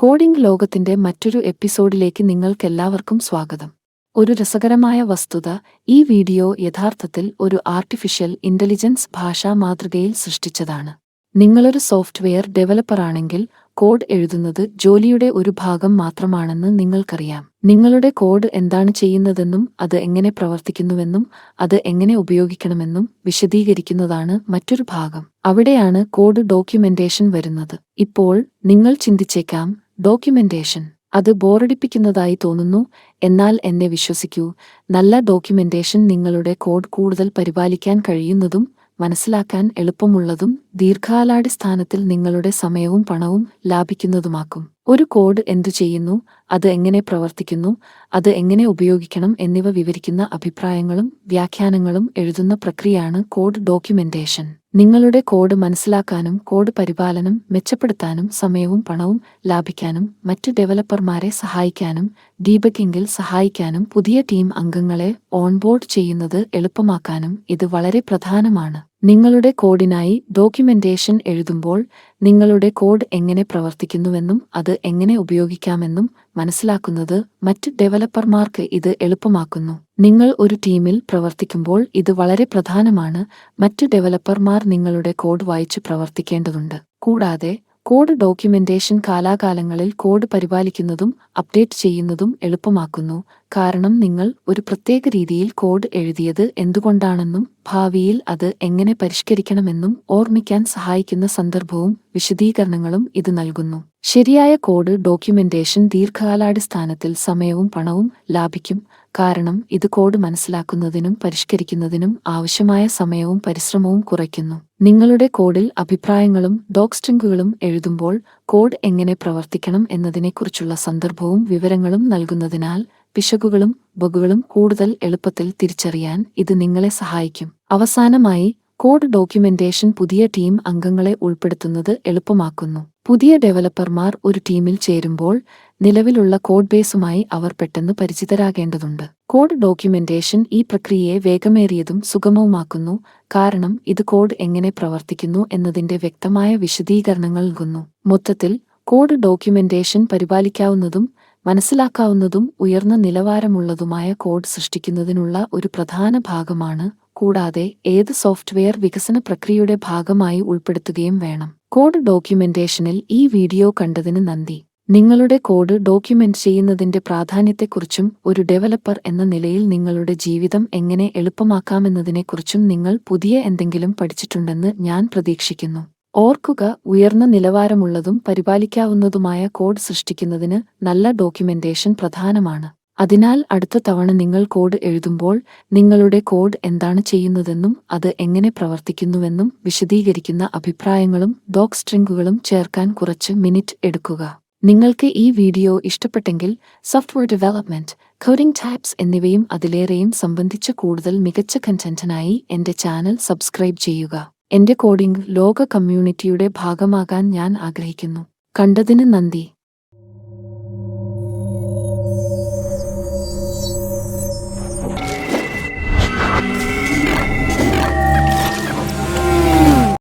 Coding ലോകത്തിന്റെ മറ്റൊരു എപ്പിസോഡിലേക്ക് നിങ്ങൾക്കെല്ലാവർക്കും സ്വാഗതം. ഒരു രസകരമായ വസ്തുത, ഈ വീഡിയോ യഥാർത്ഥത്തിൽ ഒരു ആർട്ടിഫിഷ്യൽ ഇന്റലിജൻസ് ഭാഷാ മാതൃകയിൽ സൃഷ്ടിച്ചതാണ്. നിങ്ങളൊരു സോഫ്റ്റ്വെയർ ഡെവലപ്പറാണെങ്കിൽ കോഡ് എഴുതുന്നത് ജോലിയുടെ ഒരു ഭാഗം മാത്രമാണെന്ന് നിങ്ങൾക്കറിയാം. നിങ്ങളുടെ കോഡ് എന്താണ് ചെയ്യുന്നതെന്നും അത് എങ്ങനെ പ്രവർത്തിക്കുന്നുവെന്നും അത് എങ്ങനെ ഉപയോഗിക്കണമെന്നും വിശദീകരിക്കുന്നതാണ് മറ്റൊരു ഭാഗം. അവിടെയാണ് കോഡ് ഡോക്യുമെന്റേഷൻ വരുന്നത്. ഇപ്പോൾ നിങ്ങൾ ചിന്തിച്ചേക്കാം, ഡോക്യുമെന്റേഷൻ അത് ബോറടിപ്പിക്കുന്നതായി തോന്നുന്നു. എന്നാൽ എന്നെ വിശ്വസിക്കൂ, നല്ല ഡോക്യുമെന്റേഷൻ നിങ്ങളുടെ കോഡ് കൂടുതൽ പരിപാലിക്കാൻ കഴിയുന്നതും മനസ്സിലാക്കാൻ എളുപ്പമുള്ളതും ദീർഘകാലാടിസ്ഥാനത്തിൽ നിങ്ങളുടെ സമയവും പണവും ലാഭിക്കുന്നതുമാക്കും. ഒരു കോഡ് എന്തു ചെയ്യുന്നു, അത് എങ്ങനെ പ്രവർത്തിക്കുന്നു, അത് എങ്ങനെ ഉപയോഗിക്കണം എന്നിവ വിവരിക്കുന്ന അഭിപ്രായങ്ങളും വ്യാഖ്യാനങ്ങളും എഴുതുന്ന പ്രക്രിയയാണ് കോഡ് ഡോക്യുമെന്റേഷൻ. നിങ്ങളുടെ കോഡ് മനസ്സിലാക്കാനും കോഡ് പരിപാലനം മെച്ചപ്പെടുത്താനും സമയവും പണവും ലാഭിക്കാനും മറ്റ് ഡെവലപ്പർമാരെ സഹായിക്കാനും ഡീബഗിംഗിൽ സഹായിക്കാനും പുതിയ ടീം അംഗങ്ങളെ ഓൺബോർഡ് ചെയ്യുന്നത് എളുപ്പമാക്കാനും ഇത് വളരെ പ്രധാനമാണ്. നിങ്ങളുടെ കോഡിനായി ഡോക്യുമെന്റേഷൻ എഴുതുമ്പോൾ നിങ്ങളുടെ കോഡ് എങ്ങനെ പ്രവർത്തിക്കുന്നുവെന്നും അത് എങ്ങനെ ഉപയോഗിക്കാമെന്നും മനസ്സിലാക്കുന്നത് മറ്റ് ഡെവലപ്പർമാർക്ക് ഇത് എളുപ്പമാക്കുന്നു. നിങ്ങൾ ഒരു ടീമിൽ പ്രവർത്തിക്കുമ്പോൾ ഇത് വളരെ പ്രധാനമാണ്. മറ്റ് ഡെവലപ്പർമാർ നിങ്ങളുടെ കോഡ് വായിച്ച് പ്രവർത്തിക്കേണ്ടതുണ്ട്. കൂടാതെ കോഡ് ഡോക്യുമെന്റേഷൻ കാലാകാലങ്ങളിൽ കോഡ് പരിപാലിക്കുന്നതും അപ്ഡേറ്റ് ചെയ്യുന്നതും എളുപ്പമാക്കുന്നു. കാരണം നിങ്ങൾ ഒരു പ്രത്യേക രീതിയിൽ കോഡ് എഴുതിയത് എന്തുകൊണ്ടാണെന്നും ഭാവിയിൽ അത് എങ്ങനെ പരിഷ്കരിക്കണമെന്നും ഓർമ്മിക്കാൻ സഹായിക്കുന്ന സന്ദർഭവും വിശദീകരണങ്ങളും ഇത് നൽകുന്നു. ശരിയായ കോഡ് ഡോക്യുമെന്റേഷൻ ദീർഘകാലാടിസ്ഥാനത്തിൽ സമയവും പണവും ലാഭിക്കും. കാരണം ഇത് കോഡ് മനസ്സിലാക്കുന്നതിനും പരിഷ്കരിക്കുന്നതിനും ആവശ്യമായ സമയവും പരിശ്രമവും കുറയ്ക്കുന്നു. നിങ്ങളുടെ കോഡിൽ അഭിപ്രായങ്ങളും ഡോക്സ്ട്രിങ്ങുകളും എഴുതുമ്പോൾ കോഡ് എങ്ങനെ പ്രവർത്തിക്കണം എന്നതിനെക്കുറിച്ചുള്ള സന്ദർഭവും വിവരങ്ങളും നൽകുന്നതിനാൽ പിശകുകളും ബഗുകളും കൂടുതൽ എളുപ്പത്തിൽ തിരിച്ചറിയാൻ ഇത് നിങ്ങളെ സഹായിക്കും. അവസാനമായി, കോഡ് ഡോക്യുമെന്റേഷൻ പുതിയ ടീം അംഗങ്ങളെ ഉൾപ്പെടുത്തുന്നത് എളുപ്പമാക്കുന്നു. പുതിയ ഡെവലപ്പർമാർ ഒരു ടീമിൽ ചേരുമ്പോൾ നിലവിലുള്ള കോഡ് ബേസുമായി അവർ പെട്ടെന്ന് പരിചിതരാകേണ്ടതുണ്ട്. കോഡ് ഡോക്യുമെന്റേഷൻ ഈ പ്രക്രിയയെ വേഗമേറിയതും സുഗമവുമാക്കുന്നു. കാരണം ഇത് കോഡ് എങ്ങനെ പ്രവർത്തിക്കുന്നു എന്നതിന്റെ വ്യക്തമായ വിശദീകരണങ്ങൾ നൽകുന്നു. മൊത്തത്തിൽ കോഡ് ഡോക്യുമെന്റേഷൻ പരിപാലിക്കാവുന്നതും മനസ്സിലാക്കാവുന്നതും ഉയർന്ന നിലവാരമുള്ളതുമായ കോഡ് സൃഷ്ടിക്കുന്നതിനുള്ള ഒരു പ്രധാന ഭാഗമാണ്. കൂടാതെ ഏത് സോഫ്റ്റ്വെയർ വികസന പ്രക്രിയയുടെ ഭാഗമായി ഉൾപ്പെടുത്തുകയും വേണം. കോഡ് ഡോക്യുമെന്റേഷനിൽ ഈ വീഡിയോ കണ്ടതിന് നന്ദി. നിങ്ങളുടെ കോഡ് ഡോക്യുമെന്റ് ചെയ്യുന്നതിന്റെ പ്രാധാന്യത്തെക്കുറിച്ചും ഒരു ഡെവലപ്പർ എന്ന നിലയിൽ നിങ്ങളുടെ ജീവിതം എങ്ങനെ എളുപ്പമാക്കാമെന്നതിനെക്കുറിച്ചും നിങ്ങൾ പുതിയ എന്തെങ്കിലും പഠിച്ചിട്ടുണ്ടെന്ന് ഞാൻ പ്രതീക്ഷിക്കുന്നു. ഓർക്കുക, ഉയർന്ന നിലവാരമുള്ളതും പരിപാലിക്കാവുന്നതുമായ കോഡ് സൃഷ്ടിക്കുന്നതിന് നല്ല ഡോക്യുമെന്റേഷൻ പ്രധാനമാണ്. അതിനാൽ അടുത്ത തവണ നിങ്ങൾ കോഡ് എഴുതുമ്പോൾ നിങ്ങളുടെ കോഡ് എന്താണ് ചെയ്യുന്നതെന്നും അത് എങ്ങനെ പ്രവർത്തിക്കുന്നുവെന്നും വിശദീകരിക്കുന്ന അഭിപ്രായങ്ങളും ഡോക്സ്ട്രിങ്ങുകളും ചേർക്കാൻ കുറച്ച് മിനിറ്റ് എടുക്കുക. നിങ്ങൾക്ക് ഈ വീഡിയോ ഇഷ്ടപ്പെട്ടെങ്കിൽ സോഫ്റ്റ്വെയർ ഡെവലപ്മെന്റ്, കോഡിംഗ് ടാപ്സ് എന്നിവയും അതിലേറെയും സംബന്ധിച്ച കൂടുതൽ മികച്ച കണ്ടന്റിനായി എന്റെ ചാനൽ സബ്സ്ക്രൈബ് ചെയ്യുക. എന്റെ കോഡിംഗ് ലോക കമ്മ്യൂണിറ്റിയുടെ ഭാഗമാകാൻ ഞാൻ ആഗ്രഹിക്കുന്നു. കണ്ടതിന് നന്ദി.